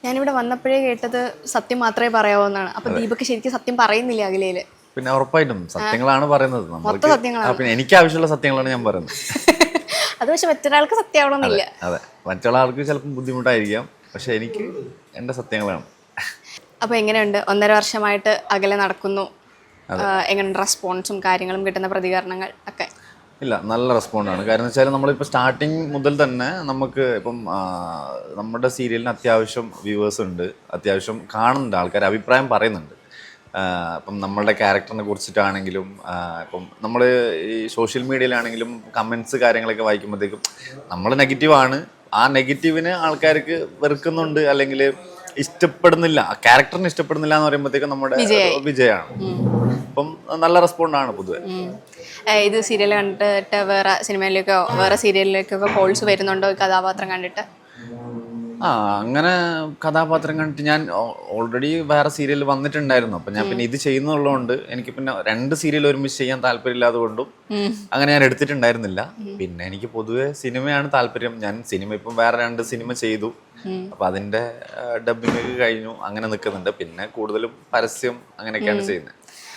ഞാനിവിടെ വന്നപ്പോഴേ കേട്ടത് സത്യം മാത്രമേ പറയാവൂ എന്നാണ്. അപ്പൊ ദീപക് ശരിക്കും സത്യം പറയുന്നില്ല അഖിലയില്. പിന്നെ ഉറപ്പായിട്ടും സത്യങ്ങളാണ് പറയുന്നത്. മൊത്തം നമ്മൾക്ക് സത്യങ്ങളാണ്. പിന്നെ എനിക്ക് ആവശ്യമുള്ള സത്യങ്ങളാണ് ഞാൻ പറയുന്നത്. അത് പക്ഷെ മറ്റൊരാൾക്ക് സത്യമാവണമെന്നില്ല. അതെ, മറ്റുള്ള ആൾക്ക് ചിലപ്പോൾ ബുദ്ധിമുട്ടായിരിക്കാം, പക്ഷെ എനിക്ക് എൻ്റെ സത്യങ്ങളാണ്. അപ്പൊ എങ്ങനെയുണ്ട് 1.5 വർഷമായിട്ട് അകലെ നടക്കുന്നു? എങ്ങനെയുണ്ട് റെസ്പോൺസും കാര്യങ്ങളും കിട്ടുന്ന പ്രതികരണങ്ങൾ ഒക്കെ? ഇല്ല, നല്ല റെസ്പോണ്ടാണ്. കാരണം വെച്ചാൽ നമ്മളിപ്പോൾ സ്റ്റാർട്ടിങ് മുതൽ തന്നെ നമുക്ക് ഇപ്പം നമ്മുടെ സീരിയലിന് അത്യാവശ്യം വ്യൂവേഴ്സ് ഉണ്ട്, അത്യാവശ്യം കാണുന്നുണ്ട്, ആൾക്കാർ അഭിപ്രായം പറയുന്നുണ്ട്. ഇപ്പം നമ്മളുടെ ക്യാരക്ടറിനെ കുറിച്ചിട്ടാണെങ്കിലും ഇപ്പം നമ്മൾ ഈ സോഷ്യൽ മീഡിയയിലാണെങ്കിലും കമൻസ് കാര്യങ്ങളൊക്കെ വായിക്കുമ്പോഴത്തേക്കും നമ്മൾ നെഗറ്റീവാണ്, ആ നെഗറ്റീവിന് ആൾക്കാർക്ക് വെറുക്കുന്നുണ്ട്, അല്ലെങ്കിൽ ഇഷ്ടപ്പെടുന്നില്ല, ക്യാരക്ടറിന് ഇഷ്ടപ്പെടുന്നില്ല എന്ന് പറയുമ്പോഴത്തേക്കും നമ്മുടെ വിജയമാണ്. അപ്പം നല്ല റെസ്പോണ്ടാണ് പൊതുവെ. ഇത് സീരിയൽ കണ്ടിട്ട് വേറെ സിനിമയിലേക്കോ വേറെ സീരിയലിലേക്കൊക്കെ കോൾസ് വരുന്നുണ്ടോ ഈ കഥാപാത്രം കണ്ടിട്ട്? അങ്ങനെ കഥാപാത്രം കണ്ടിട്ട് ഞാൻ ഓൾറെഡി വേറെ സീരിയൽ വന്നിട്ടുണ്ടായിരുന്നു. അപ്പം ഞാൻ പിന്നെ ഇത് ചെയ്യുന്നുള്ളതുകൊണ്ട് എനിക്ക് പിന്നെ 2 സീരിയൽ ഒരുമിച്ച് ചെയ്യാൻ താല്പര്യമില്ലാതെ കൊണ്ടും അങ്ങനെ ഞാൻ എടുത്തിട്ടുണ്ടായിരുന്നില്ല. പിന്നെ എനിക്ക് പൊതുവെ സിനിമയാണ് താല്പര്യം. ഞാൻ സിനിമ ഇപ്പം വേറെ 2 സിനിമ ചെയ്തു, അപ്പം അതിൻ്റെ ഡബിങ് കഴിഞ്ഞു, അങ്ങനെ നിൽക്കുന്നുണ്ട്. പിന്നെ കൂടുതലും പരസ്യം അങ്ങനെയൊക്കെയാണ് ചെയ്യുന്നത്.